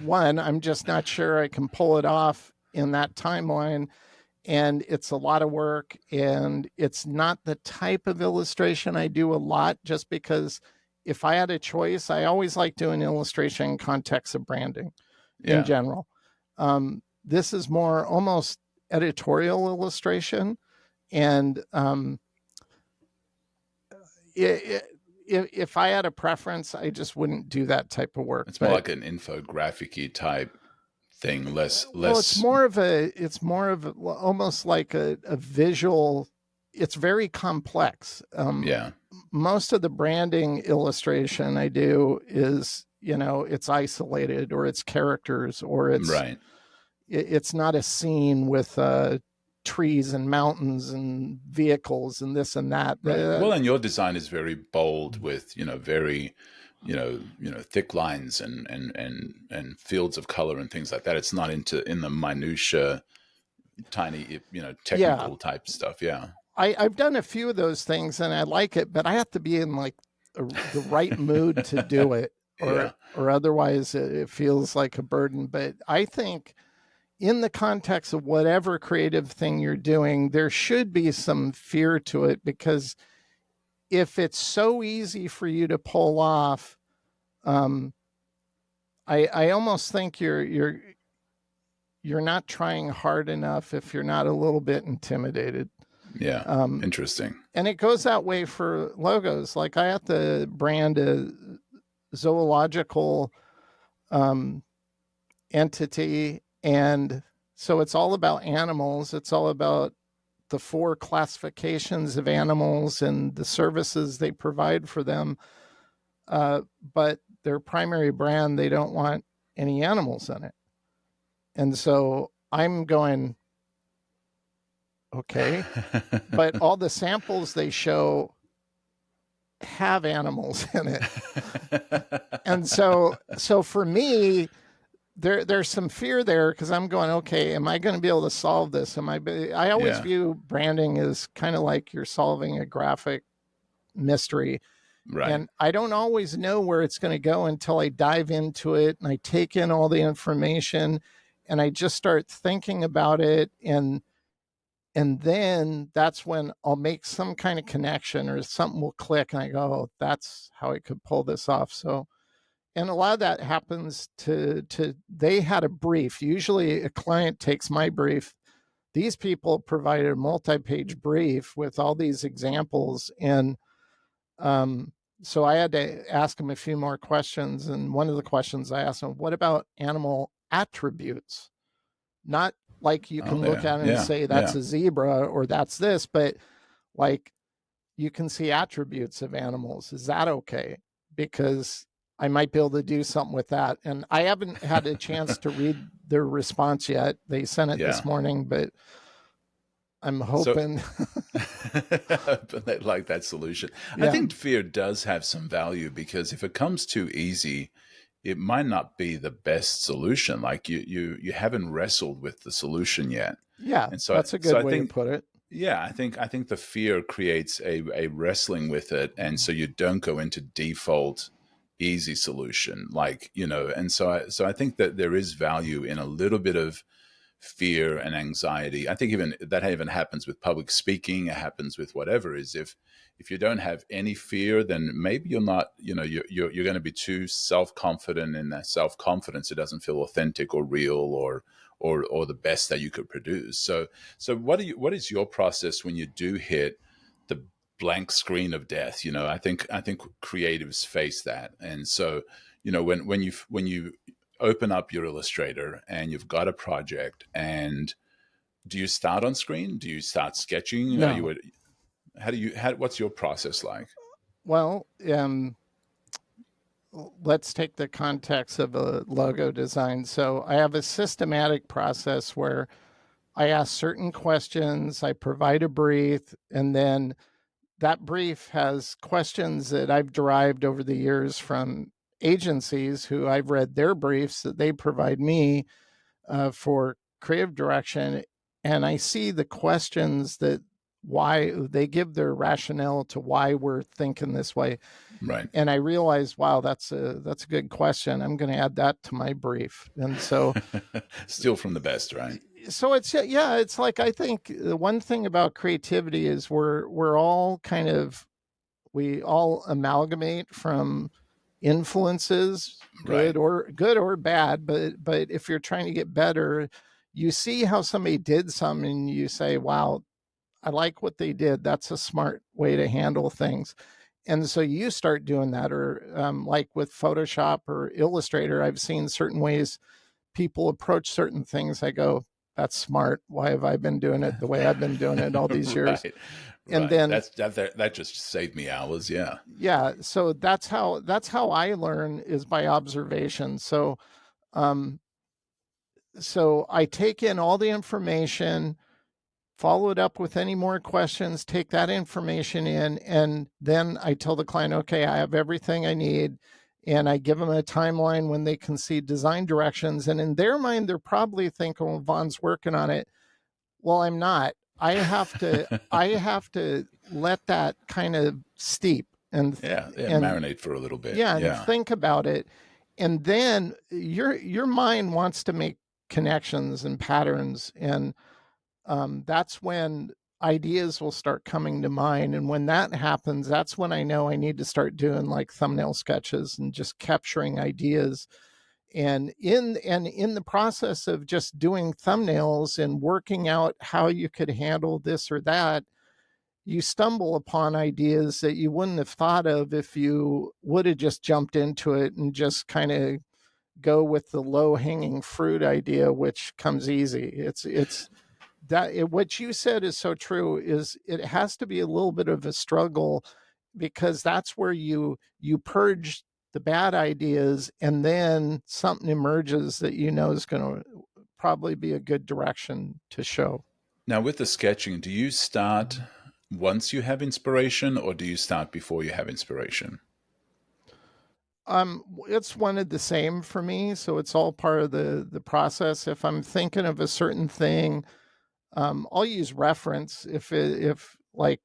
one, I'm just not sure I can pull it off in that timeline, and it's a lot of work, and it's not the type of illustration I do a lot, just because if I had a choice, I always like doing illustration in context of branding in general. This is more almost editorial illustration, and if I had a preference, I just wouldn't do that type of work. It's more like an infographic-y type thing, less. Well, it's more of almost like a visual. It's very complex. Most of the branding illustration I do is, it's isolated, or it's characters, or it's it's not a scene with trees and mountains and vehicles and this and that. Right. Well, and your design is very bold with, very, thick lines and fields of color and things like that. It's not in the minutia, tiny, technical type stuff. Yeah. I've done a few of those things and I like it, but I have to be in like the right mood to do it, or otherwise it feels like a burden. But I think in the context of whatever creative thing you're doing, there should be some fear to it, because if it's so easy for you to pull off, I almost think you're not trying hard enough if you're not a little bit intimidated. Yeah. Interesting. And it goes that way for logos. Like, I have to brand a zoological entity. And so it's all about animals. It's all about the 4 classifications of animals and the services they provide for them. But their primary brand, they don't want any animals in it. And so I'm going, okay, but all the samples they show have animals in it. And so for me, there's some fear there because I'm going, okay, am I going to be able to solve this? I always Yeah, view branding as kind of like you're solving a graphic mystery. right. And I don't always know where it's going to go until I dive into it and I take in all the information and I just start thinking about it. And then that's when I'll make some kind of connection or something will click and I go, oh, that's how I could pull this off. So, and a lot of that happens to they had a brief. Usually a client takes my brief. These people provided a multi-page brief with all these examples. And so I had to ask them a few more questions. And one of the questions I asked them, what about animal attributes? Not like you Oh, can look yeah, at it and yeah, say that's yeah. a zebra or that's this, but like you can see attributes of animals. Is that okay? Because I might be able to do something with that. And I haven't had a chance to read their response yet. They sent it this Yeah. morning, but I'm So hoping. but they like that solution. I Yeah. think fear does have some value because if it comes too easy, it might not be the best solution. Like you haven't wrestled with the solution yet. Yeah. And That's a so good I way to think put it. yeah, I think the fear creates a wrestling with it, and so you don't go into default easy solution, like and so I think that there is value in a little bit of fear and anxiety. I think even happens with public speaking. It happens with whatever. Is if you don't have any fear, then maybe you're not. You're going to be too self confident, and that self confidence it doesn't feel authentic or real or the best that you could produce. So what is your process when you do hit the blank screen of death? I think creatives face that, and so when you open up your Illustrator and you've got a project, and do you start on screen? Do you start sketching? Are No. you what's your process like? Well, let's take the context of a logo design. So I have a systematic process where I ask certain questions, I provide a brief, and then that brief has questions that I've derived over the years from agencies who I've read their briefs that they provide me for creative direction. And I see the questions that why they give their rationale to why we're thinking this way. Right. And I realized, wow, that's a good question. I'm going to add that to my brief. And so Steal from the best, right? it's yeah, it's like I think the one thing about creativity is we're all kind of we all amalgamate from influences, Right. good or bad, but if you're trying to get better, you see how somebody did something and you say, wow, I like what they did. That's a smart way to handle things. And so you start doing that, or like with Photoshop or Illustrator, I've seen certain ways people approach certain things. I go, that's smart. Why have I been doing it the way I've been doing it all these years? Right. And Right. then, That just saved me hours. Yeah. yeah, so that's how I learn is by observation. Um, so I take in all the information, follow it up with any more questions, take that information in, and then I tell the client, okay, I have everything I need. And I give them a timeline when they can see design directions. And in their mind, they're probably thinking, well, Vaughn's working on it. Well, I'm not. I have to let that kind of steep Yeah. Yeah. and Marinate for a little bit. yeah, and Yeah. think about it. And then your mind wants to make connections and patterns, and that's when ideas will start coming to mind. And when that happens, that's when I know I need to start doing like thumbnail sketches and just capturing ideas. And in the process of just doing thumbnails and working out how you could handle this or that, you stumble upon ideas that you wouldn't have thought of if you would have just jumped into it and just kind of go with the low hanging fruit idea, which comes easy. It's what you said is so true. Is it has to be a little bit of a struggle, because that's where you purge the bad ideas and then something emerges that you know is going to probably be a good direction to show. Now, with the sketching, do you start once you have inspiration, or do you start before you have inspiration? It's one of the same for me, so it's all part of the process. If I'm thinking of a certain thing, I'll use reference if like,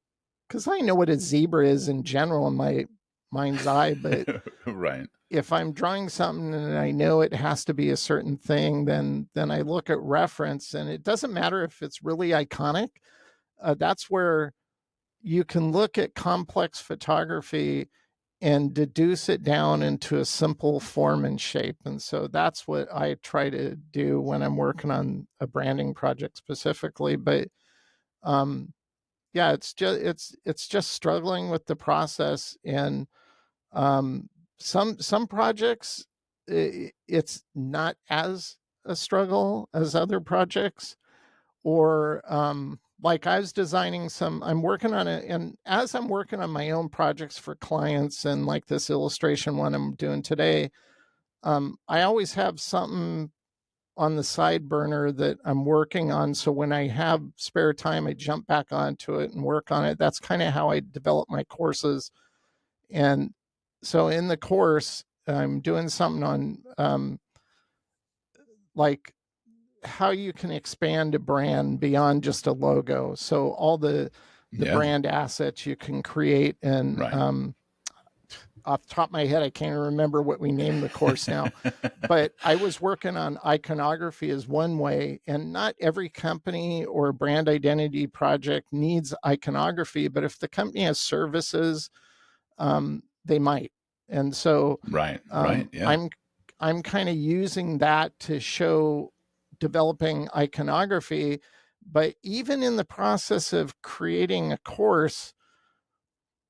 because I know what a zebra is in general in my mind's eye, but Right. if I'm drawing something and I know it has to be a certain thing, then I look at reference, and it doesn't matter if it's really iconic. That's where you can look at complex photography and deduce it down into a simple form and shape. And so that's what I try to do when I'm working on a branding project specifically. But um, yeah, it's just struggling with the process. And um, some projects, it's not as a struggle as other projects. Or like I was designing some, I'm working on it, and as I'm working on my own projects for clients, and like this illustration one I'm doing today, I always have something on the side burner that I'm working on. So when I have spare time, I jump back onto it and work on it. That's kind of how I develop my courses. And so in the course, I'm doing something on like how you can expand a brand beyond just a logo. So all the Yeah. brand assets you can create. And Right. off the top of my head, I can't remember what we named the course now, but I was working on iconography as one way, and not every company or brand identity project needs iconography, but if the company has services, they might. And so Right. Right. Yeah. I'm kind of using that to show developing iconography. But even in the process of creating a course,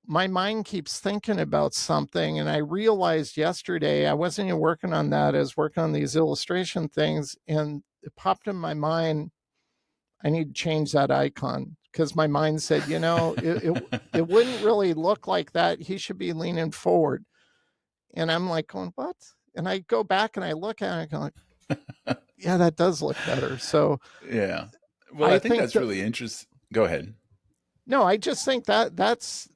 my mind keeps thinking about something. And I realized yesterday, I wasn't even working on that, I was working on these illustration things. And it popped in my mind, I need to change that icon, because my mind said, it wouldn't really look like that. He should be leaning forward. And I'm like going, what? And I go back and I look at it and I go, yeah, that does look better. So Yeah. Well, I I think think that's that, really interesting. Go ahead. no, I just think that's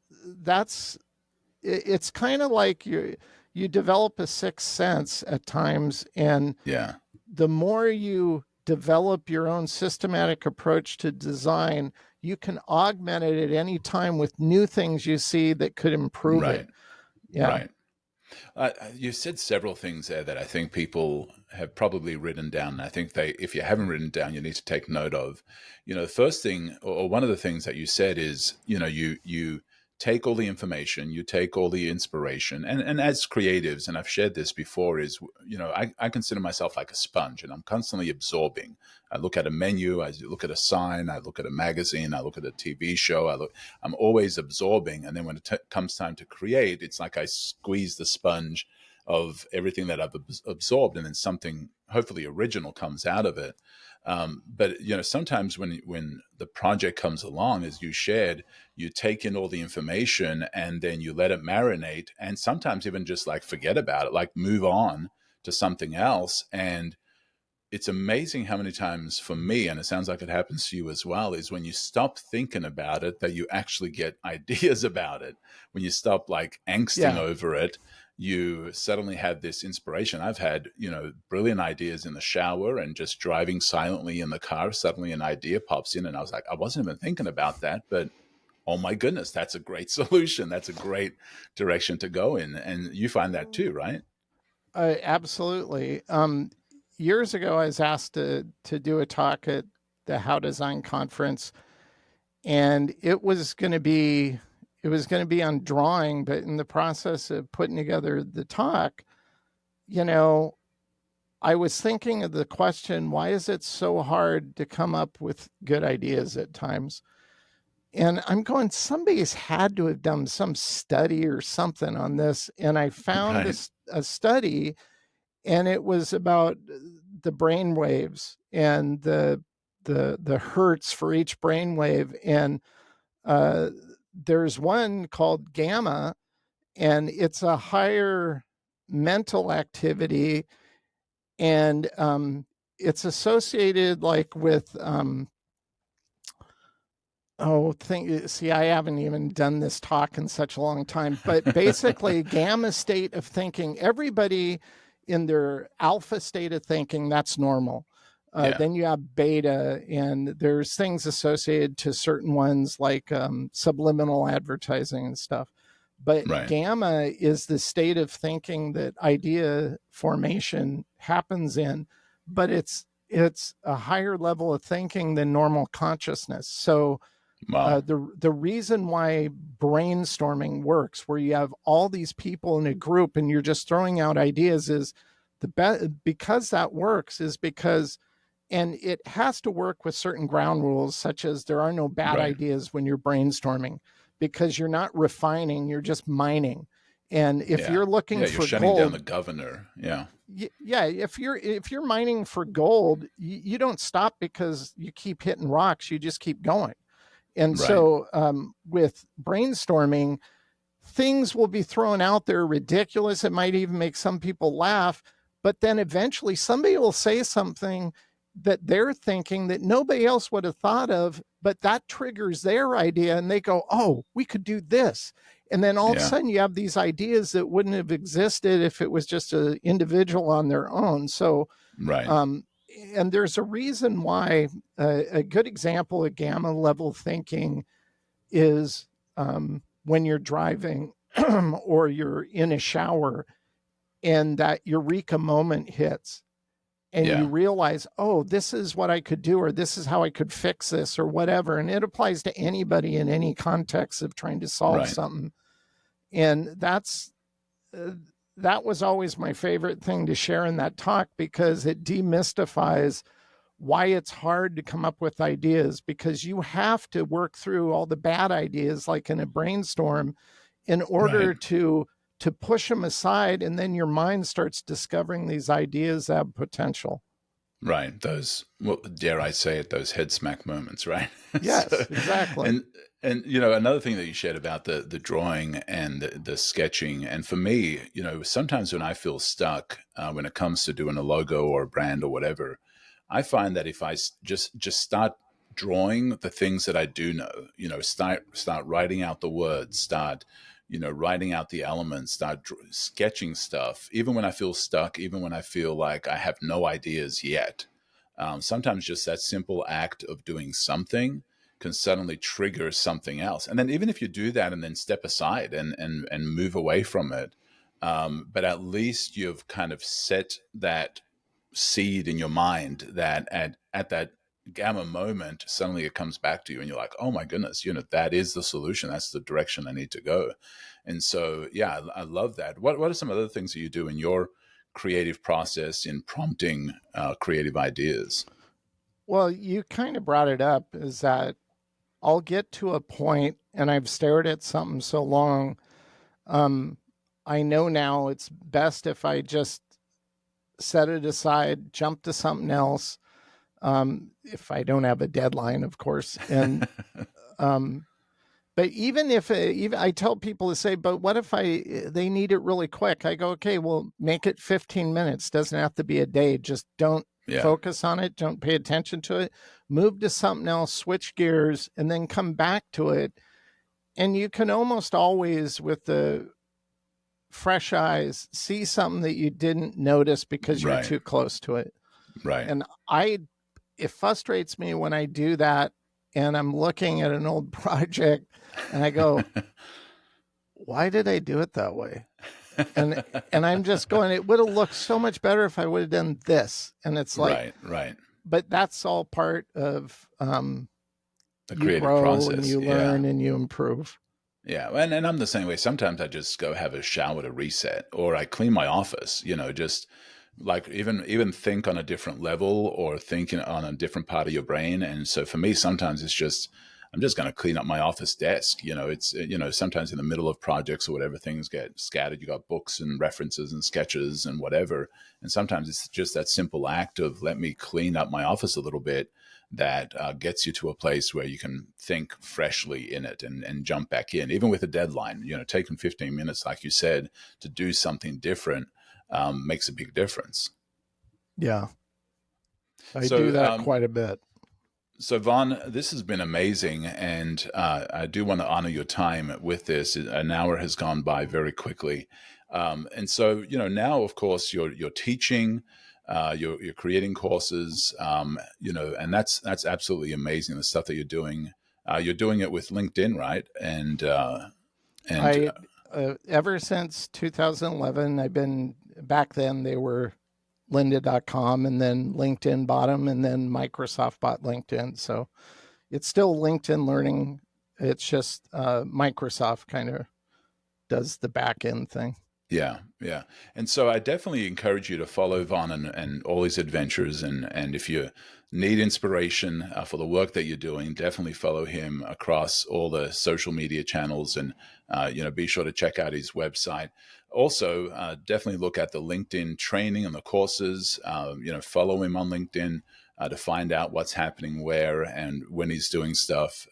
it's kind of like you develop a sixth sense at times. And Yeah. the more you develop your own systematic approach to design, you can augment it at any time with new things you see that could improve it. Right. Yeah. Right. You said several things there that I think people have probably written down. I think if you haven't written down, you need to take note of. The first thing, or one of the things that you said is, you take all the information, you take all the inspiration, and as creatives, and I've shared this before, is, I consider myself like a sponge, and I'm constantly absorbing. I look at a menu, I look at a sign, I look at a magazine, I look at a TV show, I'm always absorbing. And then when it comes time to create, it's like I squeeze the sponge of everything that I've absorbed, and then something hopefully original comes out of it. But sometimes when the project comes along, as you shared, you take in all the information and then you let it marinate, and sometimes even just like forget about it, like move on to something else. And it's amazing how many times for me, and it sounds like it happens to you as well, is when you stop thinking about it, that you actually get ideas about it. When you stop like angsting Yeah. over it, you suddenly have this inspiration. I've had, brilliant ideas in the shower and just driving silently in the car. Suddenly an idea pops in and I was like, I wasn't even thinking about that, but oh my goodness, that's a great solution. That's a great direction to go in. And you find that too, right? Absolutely. Years ago, I was asked to do a talk at the How Design conference, and it was going to be on drawing. But in the process of putting together the talk, you know, I was thinking of the question, why is it so hard to come up with good ideas at times? And I'm going, somebody's had to have done some study or something on this. And I found Right. a study, and it was about the brain waves and the hertz for each brain wave. And uh, there's one called gamma, and it's a higher mental activity, and it's associated like with See, I haven't even done this talk in such a long time, but basically, gamma state of thinking, everybody in their alpha state of thinking, that's normal. Yeah. Then you have beta, and there's things associated to certain ones like subliminal advertising and stuff. But Right. gamma is the state of thinking that idea formation happens in, but it's a higher level of thinking than normal consciousness. So Wow. the reason why brainstorming works, where you have all these people in a group and you're just throwing out ideas, is because that works is because, and it has to work with certain ground rules, such as there are no bad Right. ideas when you're brainstorming, because you're not refining, you're just mining. And if Yeah. you're looking Yeah. You're for shutting down gold, the governor. Yeah. yeah, if you're mining for gold, you don't stop because you keep hitting rocks, you just keep going. And Right. so with brainstorming, things will be thrown out there ridiculous. It might even make some people laugh. But then eventually somebody will say something that they're thinking that nobody else would have thought of, but that triggers their idea and they go, oh, we could do this. And then all of a Yeah. sudden you have these ideas that wouldn't have existed if it was just an individual on their own. So, Right. and there's a reason why a good example of gamma level thinking is when you're driving or you're in a shower and that eureka moment hits and you Yeah. realize, oh, this is what I could do, or this is how I could fix this, or whatever. And it applies to anybody in any context of trying to solve Right. something. And uh, that was always my favorite thing to share in that talk, because it demystifies why it's hard to come up with ideas, because you have to work through all the bad ideas like in a brainstorm in Right. order to push them aside, and then your mind starts discovering these ideas that have potential. Right. Those, well, dare I say it, those head smack moments, right? Yes, exactly. And another thing that you shared about the drawing and the sketching, and for me, sometimes when I feel stuck, when it comes to doing a logo or a brand or whatever, I find that if I just start drawing the things that I do know, start writing out the words, start writing out the elements, start sketching stuff, even when I feel stuck, even when I feel like I have no ideas yet. Sometimes just that simple act of doing something can suddenly trigger something else. And then even if you do that and then step aside and move away from it, but at least you've kind of set that seed in your mind that at that gamma moment, suddenly it comes back to you and you're like, oh my goodness, that is the solution. That's the direction I need to go. And so, yeah, I love that. What are some other things that you do in your creative process in prompting creative ideas? Well, you kind of brought it up, is that I'll get to a point and I've stared at something so long. Um, I know now it's best if I just set it aside, jump to something else. If I don't have a deadline, of course. And um, but even if even I tell people to say, but what if they need it really quick? I go, okay, well, make it 15 minutes. Doesn't have to be a day. Just don't Yeah. focus on it. Don't pay attention to it. Move to something else, switch gears, and then come back to it. And you can almost always, with the fresh eyes, see something that you didn't notice because you're Right. too close to it. Right. And it frustrates me when I do that and I'm looking at an old project and I go, why did I do it that way? And I'm just going, it would have looked so much better if I would have done this. And it's like, Right. Right. but that's all part of The you creative grow and process. you Yeah. learn and you improve. Yeah, and I'm the same way. Sometimes I just go have a shower to reset, or I clean my office. Just like even think on a different level, or thinking on a different part of your brain. And so for me, sometimes it's just I'm just going to clean up my office desk. It's sometimes in the middle of projects or whatever, things get scattered. You got books and references and sketches and whatever, and sometimes it's just that simple act of let me clean up my office a little bit that gets you to a place where you can think freshly in it and jump back in, even with a deadline. Taking 15 minutes, like you said, to do something different makes a big difference. Yeah, I do So, that quite a bit. So, Vaughn, this has been amazing, and I do want to honor your time with this. An hour has gone by very quickly, and so now, of course, you're teaching, you're creating courses, and that's absolutely amazing. The stuff that you're doing it with LinkedIn, right? And I ever since 2011, I've been back then they were lynda.com, and then LinkedIn bought them, and then Microsoft bought LinkedIn. So it's still LinkedIn Learning. It's just Microsoft kind of does the back end thing. Yeah, yeah. And so I definitely encourage you to follow Vaughn and all his adventures. And if you need inspiration for the work that you're doing, definitely follow him across all the social media channels, and be sure to check out his website. Also, definitely look at the LinkedIn training and the courses. Follow him on LinkedIn. To find out what's happening where and when he's doing stuff.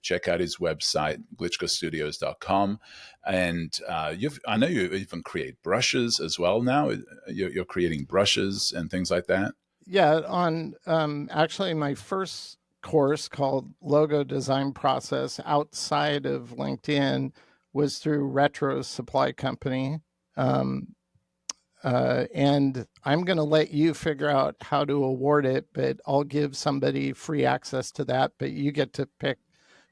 Check out his website, glitchkastudios.com. And I know you even create brushes as well now. You're creating brushes and things like that. Yeah, on actually my first course called Logo Design Process outside of LinkedIn was through Retro Supply Company. And I'm going to let you figure out how to award it, but I'll give somebody free access to that. But you get to pick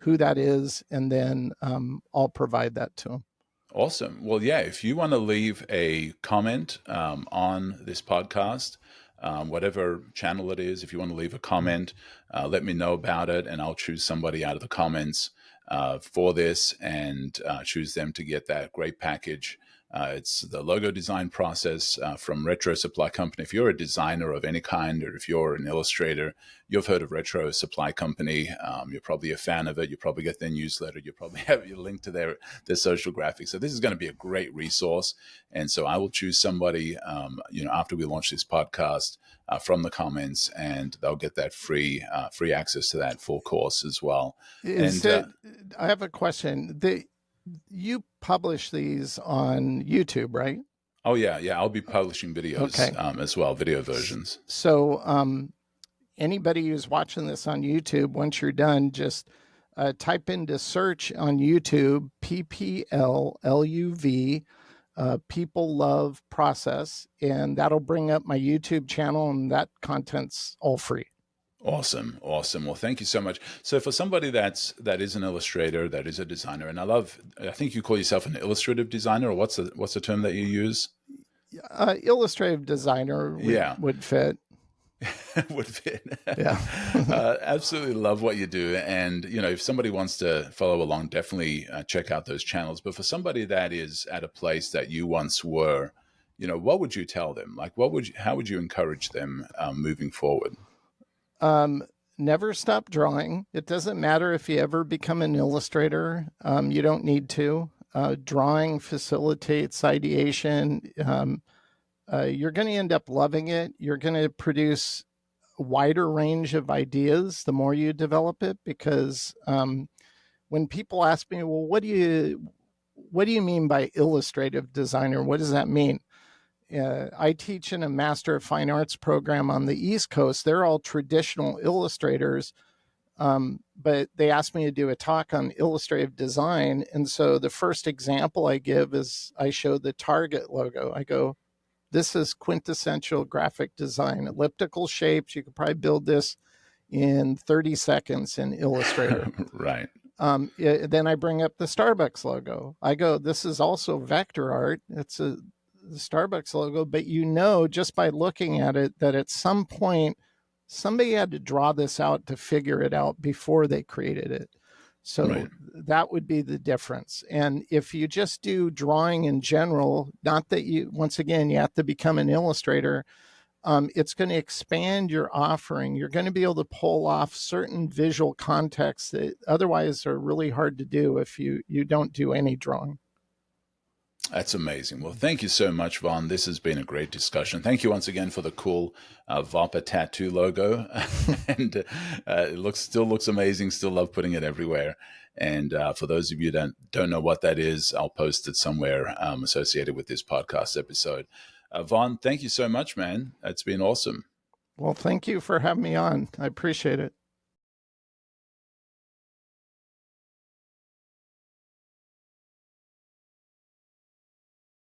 who that is, and then I'll provide that to them. Awesome. Well, yeah, if you want to leave a comment on this podcast, whatever channel it is, if you want to leave a comment, let me know about it, and I'll choose somebody out of the comments for this and choose them to get that great package. It's the logo design process from Retro Supply Company. If you're a designer of any kind, or if you're an illustrator, you've heard of Retro Supply Company. You're probably a fan of it. You probably get their newsletter. You probably have your link to their social graphics. So this is going to be a great resource. And so I will choose somebody, after we launch this podcast from the comments, and they'll get that free access to that full course as well. I have a question. You publish these on YouTube, right? Oh yeah. I'll be publishing videos Okay. As well, video versions. So anybody who's watching this on YouTube, once you're done, just type into search on YouTube, PPLLUV, People Love Process, and that'll bring up my YouTube channel, and that content's all free. Awesome. Well, thank you so much. So for somebody that is an illustrator, that is a designer, and I think you call yourself an illustrative designer, or what's the term that you use? Illustrative designer would fit. Would fit. Yeah. Absolutely love what you do. And, if somebody wants to follow along, definitely check out those channels. But for somebody that is at a place that you once were, what would you tell them? Like, how would you encourage them moving forward? Never stop drawing. It doesn't matter if you ever become an illustrator. You don't need to. Drawing facilitates ideation. You're going to end up loving it. You're going to produce a wider range of ideas the more you develop it, because when people ask me, well, what do you mean by illustrative designer? What does that mean? I teach in a Master of Fine Arts program on the East Coast. They're all traditional illustrators, but they asked me to do a talk on illustrative design. And so the first example I give is I show the Target logo. I go, this is quintessential graphic design, elliptical shapes. You could probably build this in 30 seconds in Illustrator. Right. Then I bring up the Starbucks logo. I go, this is also vector art. It's the Starbucks logo, but just by looking at it that at some point somebody had to draw this out to figure it out before they created it. So right. That would be the difference. And if you just do drawing in general, not that you have to become an illustrator, it's going to expand your offering. You're going to be able to pull off certain visual contexts that otherwise are really hard to do if you don't do any drawing. That's amazing. Well, thank you so much, Vaughn. This has been a great discussion. Thank you once again for the cool VAPA tattoo logo. And it still looks amazing. Still love putting it everywhere. And for those of you that don't know what that is, I'll post it somewhere associated with this podcast episode. Vaughn, thank you so much, man. It's been awesome. Well, thank you for having me on. I appreciate it.